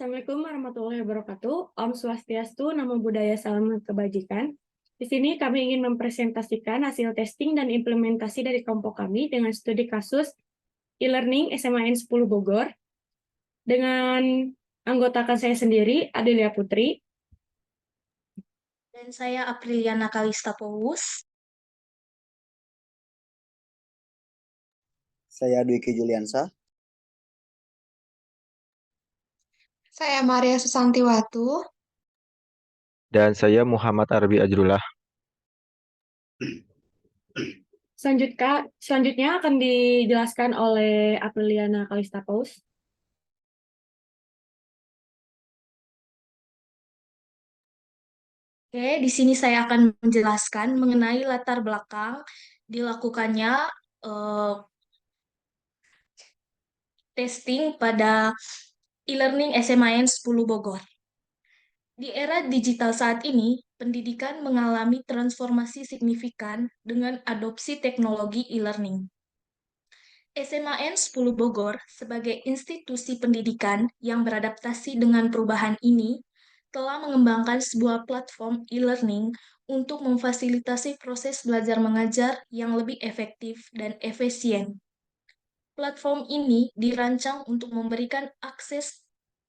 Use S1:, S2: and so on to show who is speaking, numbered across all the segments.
S1: Assalamualaikum warahmatullahi wabarakatuh. Om Swastiastu, Namo Buddhaya, Salam Kebajikan. Di sini kami ingin mempresentasikan hasil testing dan implementasi dari kelompok kami dengan studi kasus e-learning SMAN 10 Bogor dengan anggotakan saya sendiri, Adelia Putri.
S2: Dan saya Apriliana Kalista Paulus.
S3: Saya Dwiki Juliansa.
S4: Saya Maria Susantiwatu.
S5: Dan saya Muhammad Arbi Ajrullah.
S1: Selanjutnya akan dijelaskan oleh Apriliana Kalista Paulus.
S2: Oke, di sini saya akan menjelaskan mengenai latar belakang dilakukannya testing pada e-learning SMAN 10 Bogor. Di era digital saat ini, pendidikan mengalami transformasi signifikan dengan adopsi teknologi e-learning. SMAN 10 Bogor sebagai institusi pendidikan yang beradaptasi dengan perubahan ini telah mengembangkan sebuah platform e-learning untuk memfasilitasi proses belajar mengajar yang lebih efektif dan efisien. Platform ini dirancang untuk memberikan akses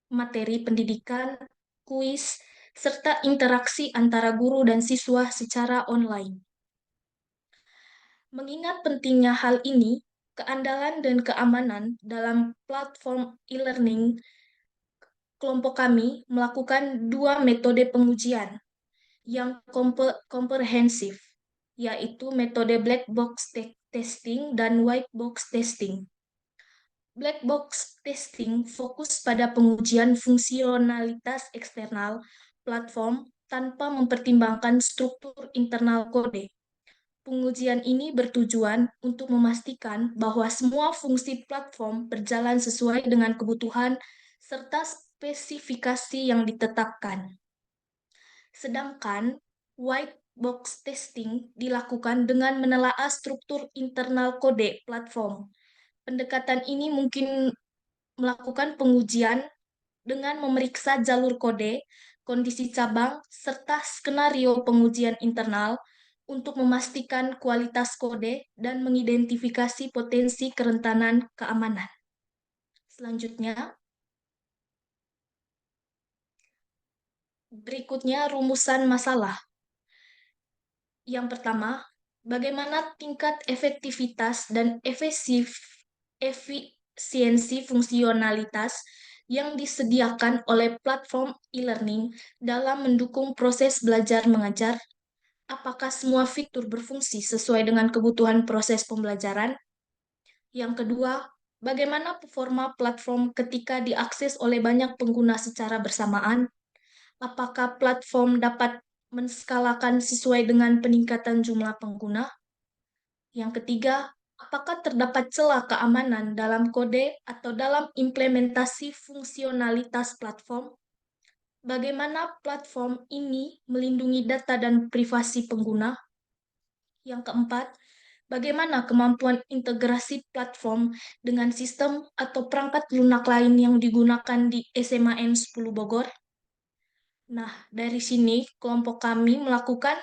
S2: materi pendidikan, kuis, serta interaksi antara guru dan siswa secara online. Mengingat pentingnya hal ini, keandalan dan keamanan dalam platform e-learning, kelompok kami melakukan dua metode pengujian yang komprehensif, yaitu metode black box testing dan white box testing. Black box testing fokus pada pengujian fungsionalitas eksternal platform tanpa mempertimbangkan struktur internal kode. Pengujian ini bertujuan untuk memastikan bahwa semua fungsi platform berjalan sesuai dengan kebutuhan serta spesifikasi yang ditetapkan. Sedangkan white box testing dilakukan dengan menelaah struktur internal kode platform. Pendekatan ini mungkin melakukan pengujian dengan memeriksa jalur kode, kondisi cabang, serta skenario pengujian internal untuk memastikan kualitas kode dan mengidentifikasi potensi kerentanan keamanan. Selanjutnya, berikutnya rumusan masalah. Yang pertama, bagaimana tingkat efektivitas dan efisiensi fungsionalitas yang disediakan oleh platform e-learning dalam mendukung proses belajar mengajar. Apakah semua fitur berfungsi sesuai dengan kebutuhan proses pembelajaran? Yang kedua, bagaimana performa platform ketika diakses oleh banyak pengguna secara bersamaan? Apakah platform dapat menskalakan sesuai dengan peningkatan jumlah pengguna? Yang ketiga, apakah terdapat celah keamanan dalam kode atau dalam implementasi fungsionalitas platform? Bagaimana platform ini melindungi data dan privasi pengguna? Yang keempat, bagaimana kemampuan integrasi platform dengan sistem atau perangkat lunak lain yang digunakan di SMAN 10 Bogor? Nah, dari sini kelompok kami melakukan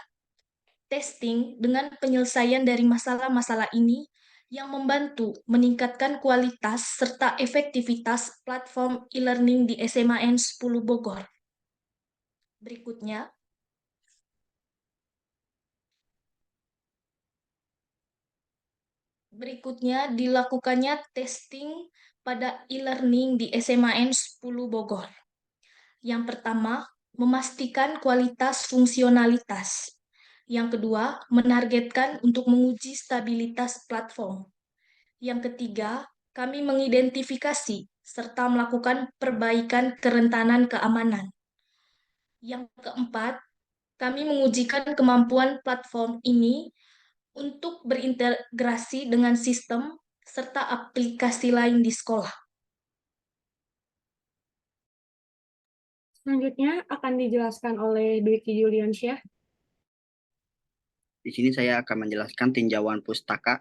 S2: testing dengan penyelesaian dari masalah-masalah ini yang membantu meningkatkan kualitas serta efektivitas platform e-learning di SMAN 10 Bogor. Berikutnya dilakukannya testing pada e-learning di SMAN 10 Bogor. Yang pertama, memastikan kualitas fungsionalitas. Yang kedua, menargetkan untuk menguji stabilitas platform. Yang ketiga, kami mengidentifikasi serta melakukan perbaikan kerentanan keamanan. Yang keempat, kami mengujikan kemampuan platform ini untuk berintegrasi dengan sistem serta aplikasi lain di sekolah.
S1: Selanjutnya akan dijelaskan oleh Dwiki Juliansyah.
S3: Di sini saya akan menjelaskan tinjauan pustaka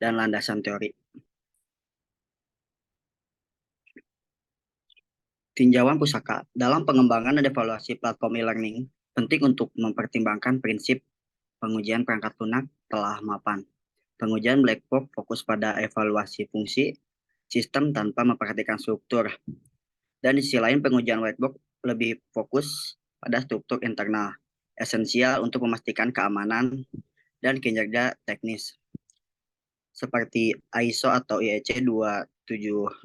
S3: dan landasan teori. Tinjauan pusaka dalam pengembangan dan evaluasi platform e-learning penting untuk mempertimbangkan prinsip pengujian perangkat lunak telah mapan. Pengujian black box fokus pada evaluasi fungsi sistem tanpa memperhatikan struktur. Dan di sisi lain pengujian white box lebih fokus pada struktur internal, esensial untuk memastikan keamanan dan kinerja teknis. Seperti ISO atau IEC 27001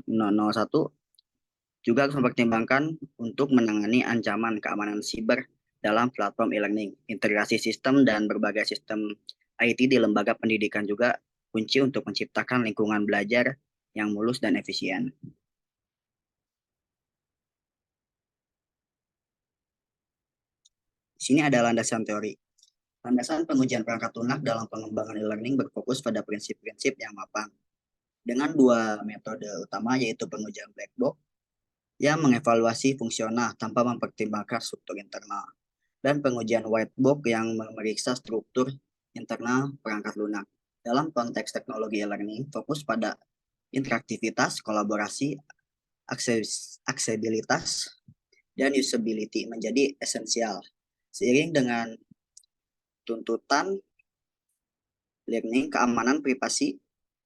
S3: juga harus mempertimbangkan untuk menangani ancaman keamanan siber dalam platform e-learning. Integrasi sistem dan berbagai sistem IT di lembaga pendidikan juga kunci untuk menciptakan lingkungan belajar yang mulus dan efisien. Di sini ada landasan teori. Landasan pengujian perangkat lunak dalam pengembangan e-learning berfokus pada prinsip-prinsip yang mapan. Dengan dua metode utama yaitu pengujian black box yang mengevaluasi fungsional tanpa mempertimbangkan struktur internal, dan pengujian white box yang memeriksa struktur internal perangkat lunak. Dalam konteks teknologi e-learning, fokus pada interaktivitas, kolaborasi, aksesibilitas, dan usability menjadi esensial. Seiring dengan tuntutan learning, keamanan privasi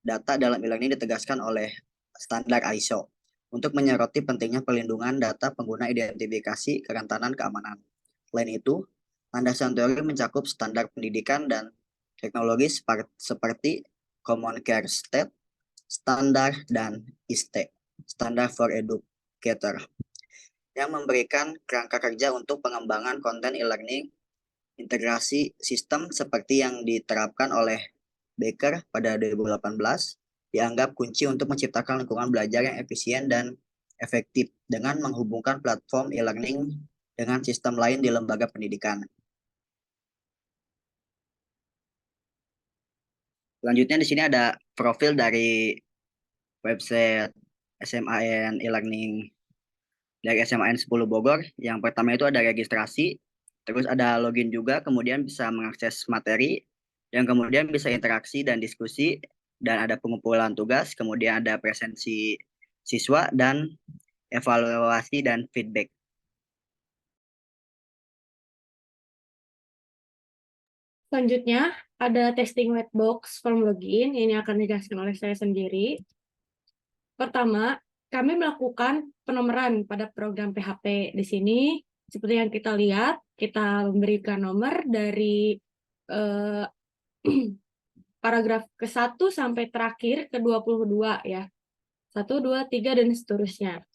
S3: data dalam e-learning ditegaskan oleh standar ISO untuk menyoroti pentingnya perlindungan data pengguna identifikasi kerentanan keamanan. Selain itu, landasan teori mencakup standar pendidikan dan teknologi seperti Common Core State, Standar, dan ISTE, Standard for Educator, yang memberikan kerangka kerja untuk pengembangan konten e-learning. Integrasi sistem seperti yang diterapkan oleh Baker pada 2018 dianggap kunci untuk menciptakan lingkungan belajar yang efisien dan efektif dengan menghubungkan platform e-learning dengan sistem lain di lembaga pendidikan. Selanjutnya di sini ada profil dari website SMAN e-learning dari SMAN 10 Bogor. Yang pertama itu ada registrasi, terus ada login juga, kemudian bisa mengakses materi, yang kemudian bisa interaksi dan diskusi, dan ada pengumpulan tugas, kemudian ada presensi siswa, dan evaluasi dan feedback.
S1: Selanjutnya, ada testing white box form login. Ini akan dijelaskan oleh saya sendiri. Pertama, kami melakukan penomoran pada program PHP. Di sini, seperti yang kita lihat, kita memberikan nomor dari paragraf ke-1 sampai terakhir ke-22 ya. 1, 2, 3, dan seterusnya.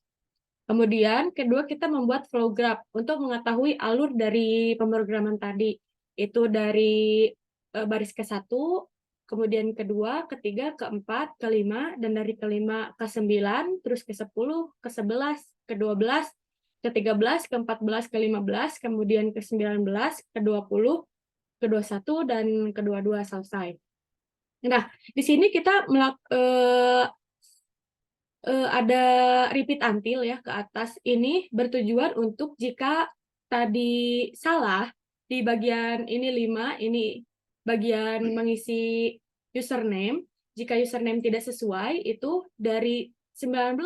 S1: Kemudian, kedua kita membuat flow graph untuk mengetahui alur dari pemrograman tadi. Itu dari baris ke-1, kemudian kedua, ketiga, keempat, kelima, dan dari kelima ke-9, terus ke-10, ke-11, ke-12, ke-13, ke-14, ke-15, kemudian ke-19, ke-20, ke-21, dan ke-22 selesai. Nah, di sini kita ada repeat until ya ke atas. Ini bertujuan untuk jika tadi salah di bagian ini 5, ini bagian mengisi username. Jika username tidak sesuai, itu dari 19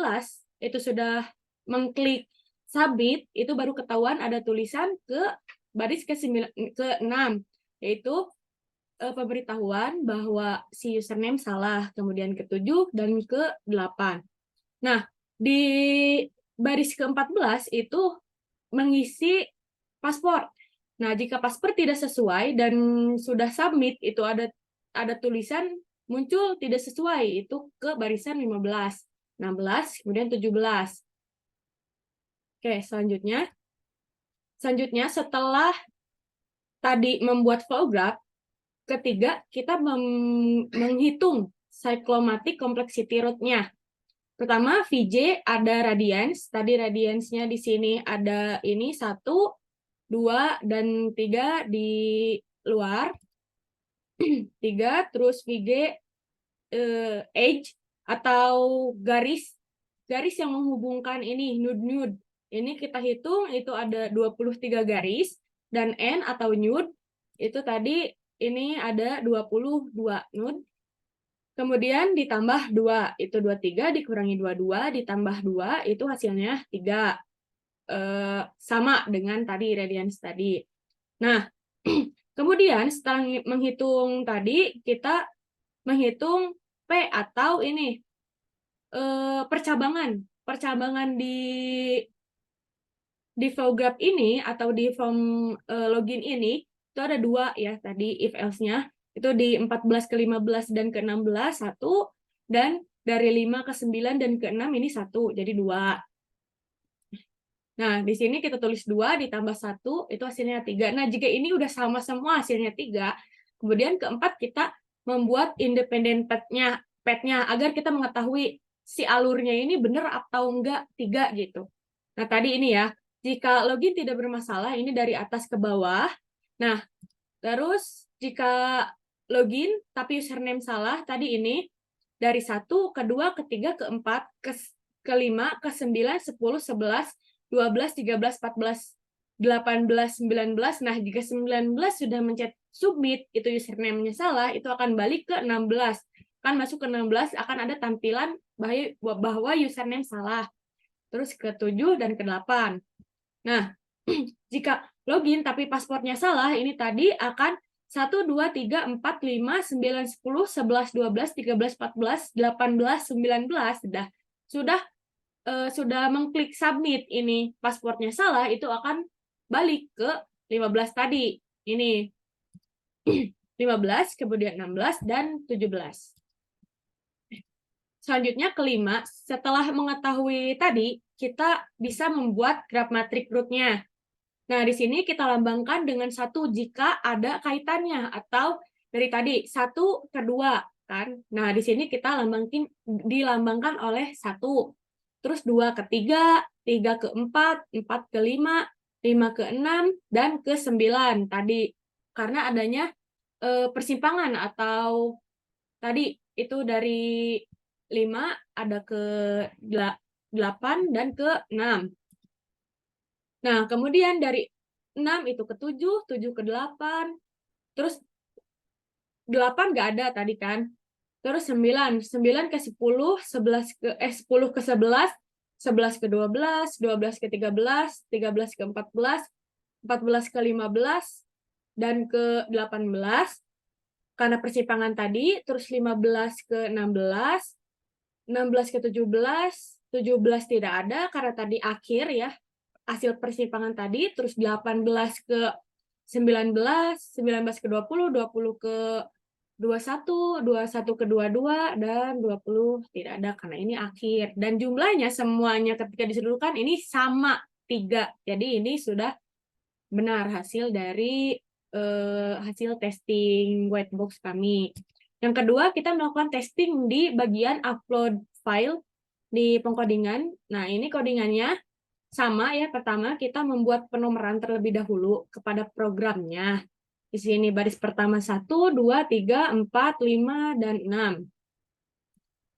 S1: itu sudah mengklik submit, itu baru ketahuan ada tulisan ke baris ke-6, yaitu pemberitahuan bahwa si username salah, kemudian ke-7 dan ke-8. Nah, di baris ke-14 itu mengisi paspor. Nah, jika paspor tidak sesuai dan sudah submit, itu ada tulisan muncul tidak sesuai, itu ke barisan 15, 16, kemudian 17. Oke, selanjutnya setelah tadi membuat flow graph, ketiga, kita menghitung cyclomatic complexity rate-nya. Pertama, VJ ada radians. Tadi radiansnya di sini ada ini 1, 2, dan 3 di luar. 3, terus VG edge atau garis yang menghubungkan ini, node. Ini kita hitung, itu ada 23 garis. Dan N atau node, itu tadi ini ada 22 node. Kemudian ditambah 2, itu 23, dikurangi 22, ditambah 2, itu hasilnya 3. sama dengan tadi radians tadi. Nah, kemudian setelah menghitung tadi, kita menghitung P atau ini percabangan. Percabangan di flow graph ini atau di form login ini itu ada dua ya tadi if else-nya. Itu di 14 ke 15 dan ke 16 satu, dan dari 5 ke 9 dan ke 6 ini satu, jadi dua. Nah, di sini kita tulis 2 ditambah 1, itu hasilnya 3. Nah, jika ini udah sama semua hasilnya 3, kemudian keempat kita membuat independent path-nya agar kita mengetahui si alurnya ini benar atau enggak 3 gitu. Nah, tadi ini ya, jika login tidak bermasalah, ini dari atas ke bawah. Nah, terus jika login tapi username salah, tadi ini dari 1, ke 2, ke 3, ke 4, ke 5, ke 9, 10, 11, 12, 13, 14, 18, 19. Nah, jika 19 sudah mencet submit, itu username-nya salah, itu akan balik ke 16. Kan masuk ke 16 akan ada tampilan bahwa username salah. Terus ke 7 dan ke 8. Nah, jika login tapi passwordnya salah, ini tadi akan 1, 2, 3, 4, 5, 9, 10, 11, 12, 13, 14, 18, 19. Sudah mengklik submit, ini passwordnya salah, itu akan balik ke 15 tadi. Ini 15, kemudian 16, dan 17. Selanjutnya kelima, setelah mengetahui tadi, kita bisa membuat graph matrix root-nya. Nah, di sini kita lambangkan dengan 1 jika ada kaitannya, atau dari tadi 1 ke 2, kan? Nah, di sini kita dilambangkan oleh 1. Terus 2 ke 3, 3 ke 4, 4 ke 5, 5 ke 6, dan ke 9 tadi. Karena adanya persimpangan atau tadi itu dari 5 ada ke 8 dan ke 6. Nah, kemudian dari 6 itu ke 7, 7 ke 8, terus 8 nggak ada tadi kan. Terus 9, 9 ke 10, 10 ke 11, 11 ke 12, 12 ke 13, 13 ke 14, 14 ke 15, dan ke 18. Karena persimpangan tadi, terus 15 ke 16, 16 ke 17, 17 tidak ada karena tadi akhir ya, hasil persimpangan tadi, terus 18 ke 19, 19 ke 20, 20 ke 21, 21 ke 22, dan 20 tidak ada karena ini akhir. Dan jumlahnya semuanya ketika diseluruhkan ini sama 3. Jadi ini sudah benar hasil dari hasil testing white box kami. Yang kedua, kita melakukan testing di bagian upload file di pengkodingan. Nah, ini kodingannya sama ya. Pertama, kita membuat penomoran terlebih dahulu kepada programnya. Di sini baris pertama 1, 2, 3, 4, 5, dan 6.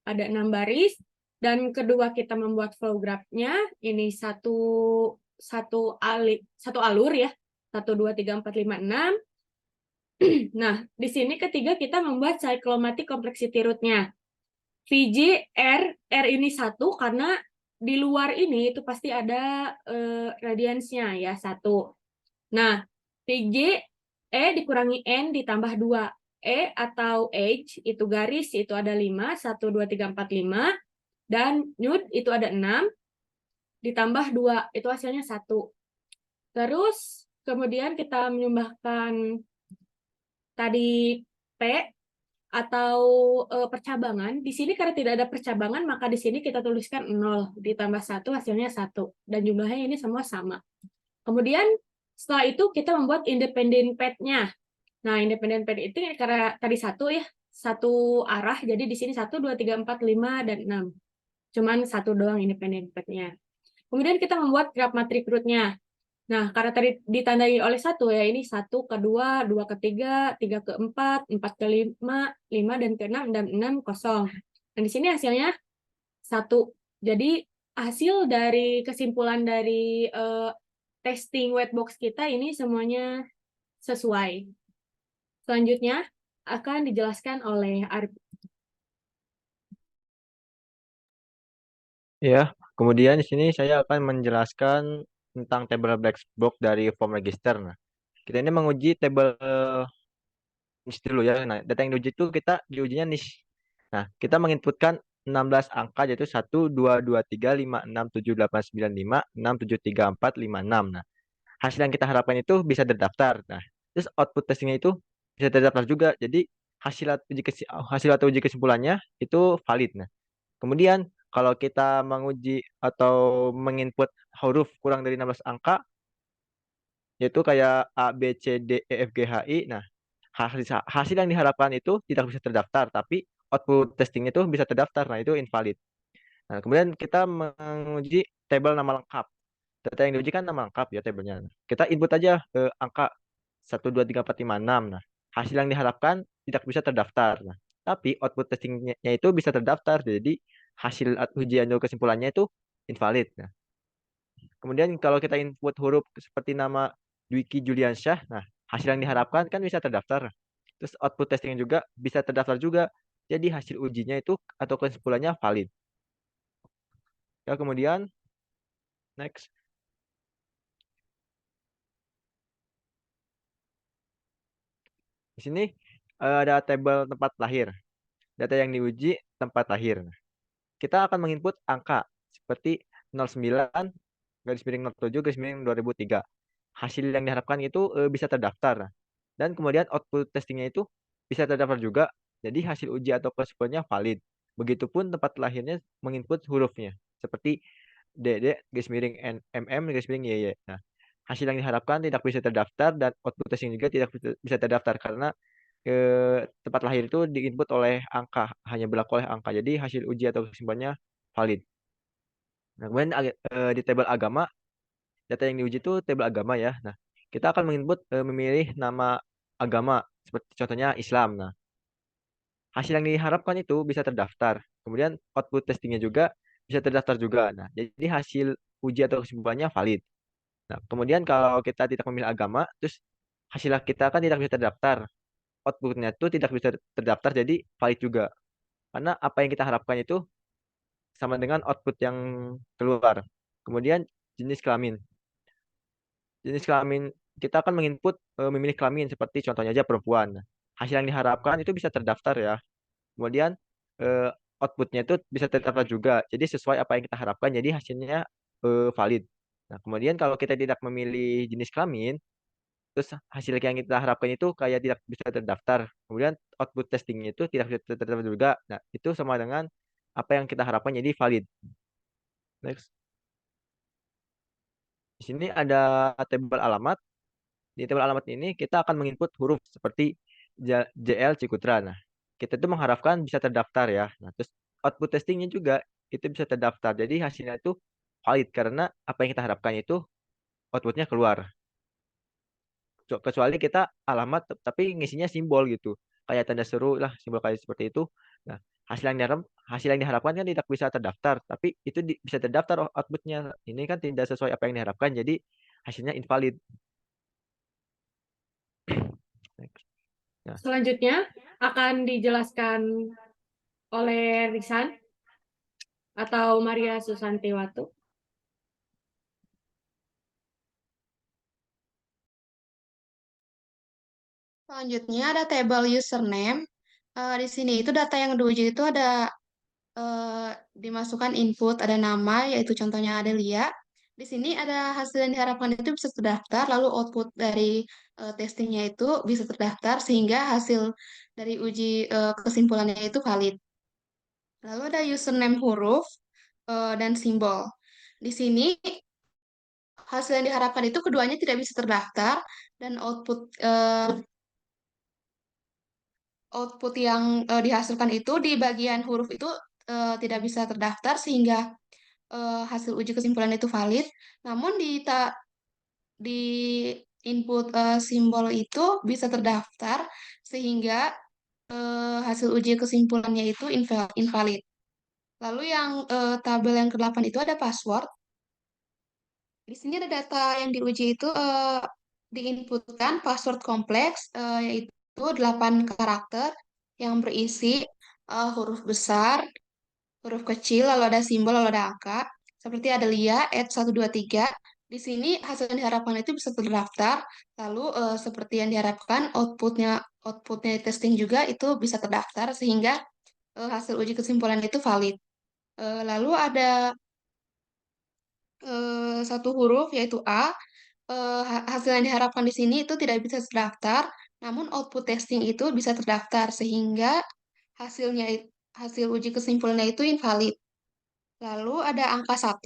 S1: Ada 6 baris. Dan kedua kita membuat flow graph-nya. Ini satu alur ya. 1, 2, 3, 4, 5, 6. Nah, di sini ketiga kita membuat cyclomatic complexity root-nya. VJ, R ini 1 karena di luar ini itu pasti ada radiansnya ya 1. Nah, VJ, E dikurangi N ditambah 2. E atau H itu garis itu ada 5, 1, 2, 3, 4, 5. Dan newt itu ada 6, ditambah 2, itu hasilnya 1. Terus, kemudian kita menambahkan tadi P atau percabangan. Di sini karena tidak ada percabangan, maka di sini kita tuliskan 0, ditambah 1, hasilnya 1. Dan jumlahnya ini semua sama. Kemudian, setelah itu kita membuat independent path-nya. Nah, independent path itu karena tadi 1 ya, 1 arah, jadi di sini 1, 2, 3, 4, 5, dan 6. Cuman 1 doang independent path-nya. Kemudian kita membuat graph matrix root-nya. Nah, karena tadi ditandai oleh 1 ya, ini 1 ke 2, 2 ke 3, 3 ke 4, 4 ke 5, 5 dan ke 6, dan 6 kosong. Dan di sini hasilnya 1. Jadi hasil dari kesimpulan dari testing white box kita ini semuanya sesuai. Selanjutnya akan dijelaskan oleh Arif.
S5: Ya, kemudian di sini saya akan menjelaskan tentang table black box dari form register. Nah, kita ini menguji table niche dulu ya. Nah, data yang diuji itu kita diujinya niche. Nah, kita menginputkan 16 angka yaitu 1, 2, 3, 5, 6, 7, 8, 9, 5, 6, 7, 3, 4, 5, 6. Hasil yang kita harapkan itu bisa terdaftar. Nah, terus output testingnya itu bisa terdaftar juga. Jadi hasil atau uji kesimpulannya itu valid. Nah, kemudian kalau kita menguji atau menginput huruf kurang dari 16 angka, yaitu kayak A, B, C, D, E, F, G, H, I. Nah, hasil yang diharapkan itu tidak bisa terdaftar, tapi output testingnya itu bisa terdaftar. Nah, itu invalid. Nah, kemudian kita menguji tabel nama lengkap. Data yang diuji kan nama lengkap ya tabelnya. Kita input aja angka 1, 2, 3, 4, 5, 6. Nah, hasil yang diharapkan tidak bisa terdaftar. Nah, tapi output testingnya itu bisa terdaftar. Jadi hasil ujian atau kesimpulannya itu invalid. Nah, kemudian kalau kita input huruf seperti nama Dwiki Juliansyah, nah hasil yang diharapkan kan bisa terdaftar. Terus output testingnya juga bisa terdaftar juga. Jadi hasil ujinya itu atau kesimpulannya valid. Ya, kemudian next. Di sini ada tabel tempat lahir. Data yang diuji tempat lahir. Nah, kita akan menginput angka seperti 09 garis miring 07 garis miring 2003. Hasil yang diharapkan itu bisa terdaftar. Nah, dan kemudian output testingnya itu bisa terdaftar juga. Jadi hasil uji atau kesimpulannya valid. Begitupun tempat lahirnya menginput hurufnya seperti DD garis miring MM garis miring YY. Nah, hasil yang diharapkan tidak bisa terdaftar dan output testing juga tidak bisa terdaftar karena tempat lahir itu diinput oleh angka, hanya berlaku oleh angka. Jadi hasil uji atau kesimpulannya valid. Nah, kemudian di tabel agama, data yang diuji itu tabel agama ya. Nah, kita akan menginput memilih nama agama, seperti contohnya Islam. Nah, hasil yang diharapkan itu bisa terdaftar. Kemudian output testingnya juga bisa terdaftar juga. Nah, jadi hasil uji atau kesimpulannya valid. Nah, kemudian kalau kita tidak memilih agama, terus hasil kita kan tidak bisa terdaftar. Outputnya itu tidak bisa terdaftar, jadi valid juga. Karena apa yang kita harapkan itu sama dengan output yang keluar. Kemudian jenis kelamin. Jenis kelamin kita akan menginput memilih kelamin seperti contohnya aja perempuan. Nah, hasil yang diharapkan itu bisa terdaftar ya. Kemudian eh, outputnya itu bisa terdaftar juga. Jadi sesuai apa yang kita harapkan, jadi hasilnya valid. Nah, kemudian kalau kita tidak memilih jenis kelamin, terus hasil yang kita harapkan itu kayak tidak bisa terdaftar. Kemudian output testingnya itu tidak bisa terdaftar juga. Nah, itu sama dengan apa yang kita harapkan jadi valid. Next. Di sini ada tabel alamat. Di tabel alamat ini kita akan menginput huruf seperti JL Cikutra. Nah, kita itu mengharapkan bisa terdaftar ya. Nah, terus output testingnya juga itu bisa terdaftar. Jadi hasilnya itu valid karena apa yang kita harapkan itu outputnya keluar. Kecuali kita alamat tapi ngisinya simbol gitu. Kayak tanda seru lah, simbol kayak seperti itu. Nah, hasil yang diharapkan kan tidak bisa terdaftar, tapi itu bisa terdaftar outputnya. Ini kan tidak sesuai apa yang diharapkan, jadi hasilnya invalid. Nah,
S1: Selanjutnya akan dijelaskan oleh Risan atau Maria Susantiwatu.
S4: Selanjutnya ada table username. Di sini itu data yang diuji itu ada dimasukkan input, ada nama, yaitu contohnya Adelia. Di sini ada hasil yang diharapkan itu bisa terdaftar, lalu output dari testingnya itu bisa terdaftar, sehingga hasil dari uji kesimpulannya itu valid. Lalu ada username huruf dan simbol. Di sini hasil yang diharapkan itu keduanya tidak bisa terdaftar, dan output yang dihasilkan itu di bagian huruf itu tidak bisa terdaftar sehingga hasil uji kesimpulan itu valid. Namun di input simbol itu bisa terdaftar sehingga hasil uji kesimpulannya itu invalid. Lalu yang tabel yang ke-8 itu ada password. Di sini ada data yang diuji itu diinputkan password kompleks yaitu 8 karakter yang berisi huruf besar, huruf kecil, lalu ada simbol, lalu ada angka. Seperti ada Lia, @123, Di sini hasil yang diharapkan itu bisa terdaftar, lalu seperti yang diharapkan outputnya testing juga itu bisa terdaftar sehingga hasil uji kesimpulan itu valid. Lalu ada satu huruf yaitu A. Hasil yang diharapkan di sini itu tidak bisa terdaftar, namun output testing itu bisa terdaftar sehingga hasilnya hasil uji kesimpulannya itu invalid. Lalu ada angka 1.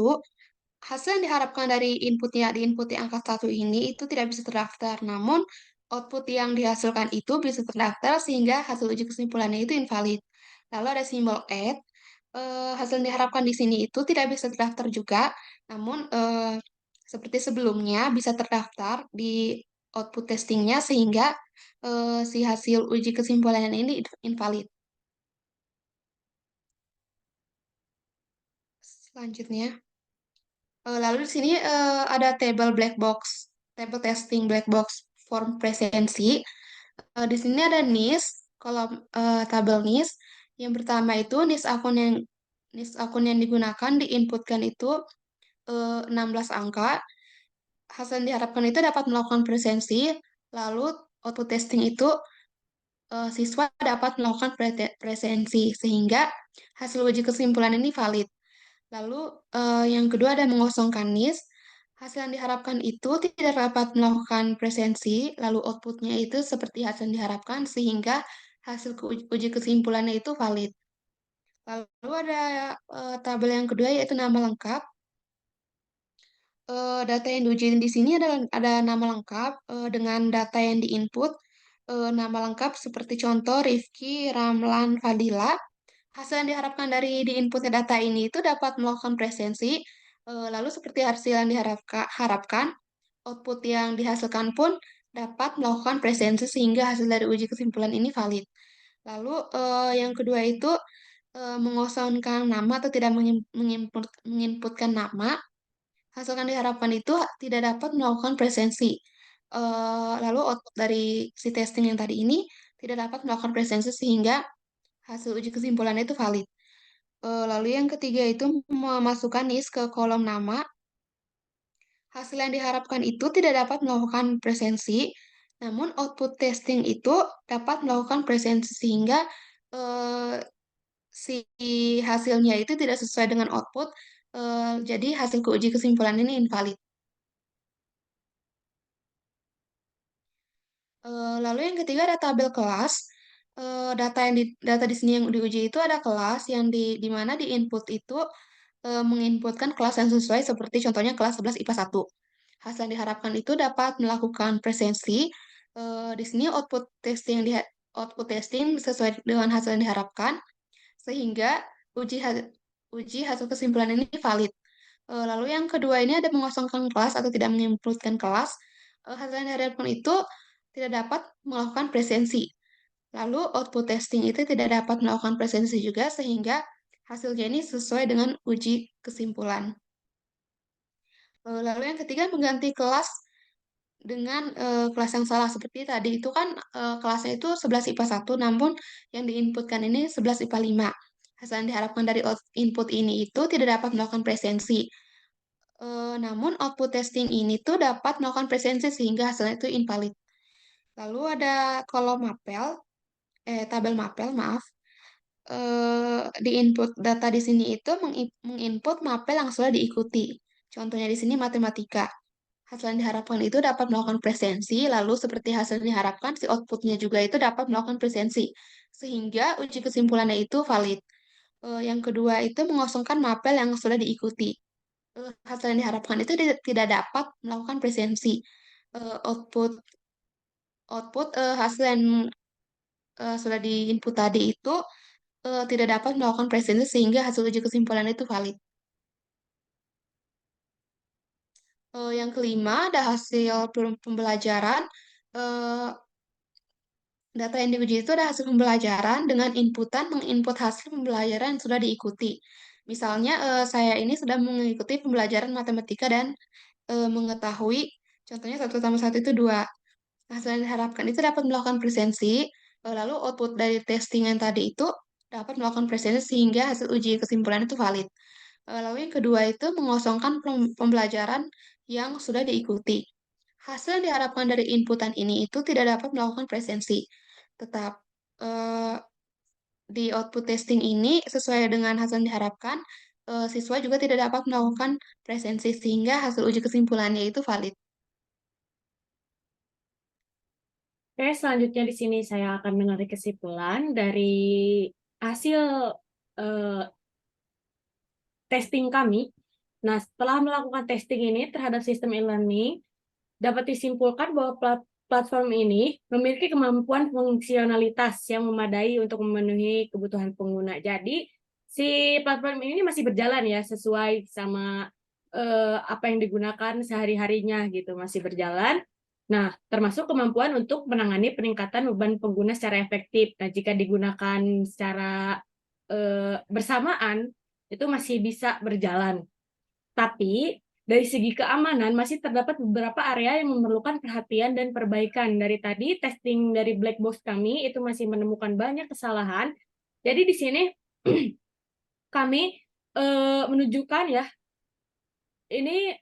S4: Hasil yang diharapkan dari inputnya di angka 1 ini itu tidak bisa terdaftar, namun output yang dihasilkan itu bisa terdaftar sehingga hasil uji kesimpulannya itu invalid. Lalu ada simbol add. Hasil yang diharapkan di sini itu tidak bisa terdaftar juga, namun seperti sebelumnya bisa terdaftar di output testingnya sehingga si hasil uji kesimpulan ini invalid. Selanjutnya. Lalu di sini ada table testing black box form presensi. Di sini ada NIS, kolom tabel NIS. Yang pertama itu NIS akun yang digunakan diinputkan itu 16 angka. Hasil yang diharapkan itu dapat melakukan presensi, lalu output testing itu siswa dapat melakukan presensi sehingga hasil uji kesimpulan ini valid. Lalu yang kedua ada mengosongkan NIS. Hasil yang diharapkan itu tidak dapat melakukan presensi, lalu outputnya itu seperti hasil yang diharapkan sehingga hasil uji kesimpulannya itu valid. Lalu ada tabel yang kedua yaitu nama lengkap. Data yang diuji di sini ada nama lengkap dengan data yang diinput. Nama lengkap seperti contoh Rifki Ramlan Fadila. Hasil yang diharapkan dari diinputnya data ini itu dapat melakukan presensi, lalu seperti hasil yang diharapkan, output yang dihasilkan pun dapat melakukan presensi sehingga hasil dari uji kesimpulan ini valid. Lalu yang kedua itu mengosongkan nama atau tidak menginputkan nama. Hasil yang diharapkan itu tidak dapat melakukan presensi. Lalu output dari si testing yang tadi ini tidak dapat melakukan presensi sehingga hasil uji kesimpulannya itu valid. Lalu yang ketiga itu memasukkan NIS ke kolom nama. Hasil yang diharapkan itu tidak dapat melakukan presensi, namun output testing itu dapat melakukan presensi sehingga si hasilnya itu tidak sesuai dengan output, jadi hasil uji kesimpulan ini invalid. Lalu yang ketiga ada tabel kelas. Data di sini yang diuji itu ada kelas yang di mana di input itu menginputkan kelas yang sesuai seperti contohnya kelas 11 IPA 1. Hasil yang diharapkan itu dapat melakukan presensi. Di sini output testing sesuai dengan hasil yang diharapkan sehingga uji hasil kesimpulan ini valid. Lalu yang kedua ini ada mengosongkan kelas atau tidak menginputkan kelas. Hasil yang diharapkan itu tidak dapat melakukan presensi. Lalu output testing itu tidak dapat melakukan presensi juga sehingga hasilnya ini sesuai dengan uji kesimpulan. Lalu yang ketiga mengganti kelas dengan kelas yang salah seperti tadi itu kan kelasnya itu 11 IPA 1 namun yang diinputkan ini 11 IPA 5. Hasil yang diharapkan dari input ini itu tidak dapat melakukan presensi. Namun output testing ini tuh dapat melakukan presensi sehingga hasilnya itu invalid. Lalu ada kolom tabel mapel, maaf. Di input data di sini itu menginput mapel yang sudah diikuti. Contohnya di sini matematika. Hasil yang diharapkan itu dapat melakukan presensi, lalu seperti hasil yang diharapkan, si outputnya juga itu dapat melakukan presensi. Sehingga uji kesimpulannya itu valid. Yang kedua itu mengosongkan mapel yang sudah diikuti. Hasil yang diharapkan itu tidak dapat melakukan presensi. Output hasil yang sudah diinput tadi itu tidak dapat melakukan presensi sehingga hasil uji kesimpulan itu valid. Yang kelima ada hasil pembelajaran. Data yang diuji itu ada hasil pembelajaran dengan menginput hasil pembelajaran yang sudah diikuti. Misalnya saya ini sudah mengikuti pembelajaran matematika dan mengetahui contohnya 1 tambah 1 itu 2. Hasil yang diharapkan itu dapat melakukan presensi, lalu output dari testing yang tadi itu dapat melakukan presensi sehingga hasil uji kesimpulan itu valid. Lalu yang kedua itu mengosongkan pembelajaran yang sudah diikuti. Hasil yang diharapkan dari inputan ini itu tidak dapat melakukan presensi. Tetap di output testing ini sesuai dengan hasil yang diharapkan, siswa juga tidak dapat melakukan presensi sehingga hasil uji kesimpulannya itu valid.
S1: Oke, selanjutnya di sini saya akan menarik kesimpulan dari hasil eh, testing kami. Nah, setelah melakukan testing ini terhadap sistem e-learning, dapat disimpulkan bahwa platform ini memiliki kemampuan fungsionalitas yang memadai untuk memenuhi kebutuhan pengguna. Jadi, si platform ini masih berjalan ya, sesuai sama apa yang digunakan sehari-harinya gitu, masih berjalan. Nah, termasuk kemampuan untuk menangani peningkatan beban pengguna secara efektif. Nah, jika digunakan secara bersamaan, itu masih bisa berjalan. Tapi dari segi keamanan masih terdapat beberapa area yang memerlukan perhatian dan perbaikan. Dari tadi testing dari black box kami itu masih menemukan banyak kesalahan. Jadi di sini kami menunjukkan ya, ini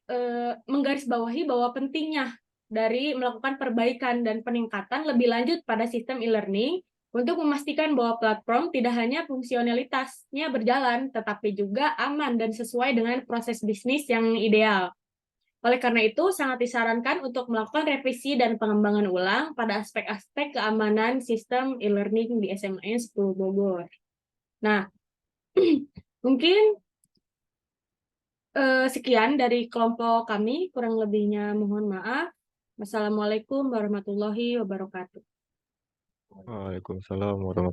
S1: menggarisbawahi bahwa pentingnya dari melakukan perbaikan dan peningkatan lebih lanjut pada sistem e-learning untuk memastikan bahwa platform tidak hanya fungsionalitasnya berjalan, tetapi juga aman dan sesuai dengan proses bisnis yang ideal. Oleh karena itu, sangat disarankan untuk melakukan revisi dan pengembangan ulang pada aspek-aspek keamanan sistem e-learning di SMAN 10 Bogor. Nah, mungkin sekian dari kelompok kami, kurang lebihnya mohon maaf. Wassalamualaikum warahmatullahi wabarakatuh.
S5: Waalaikumsalam warahmatullahi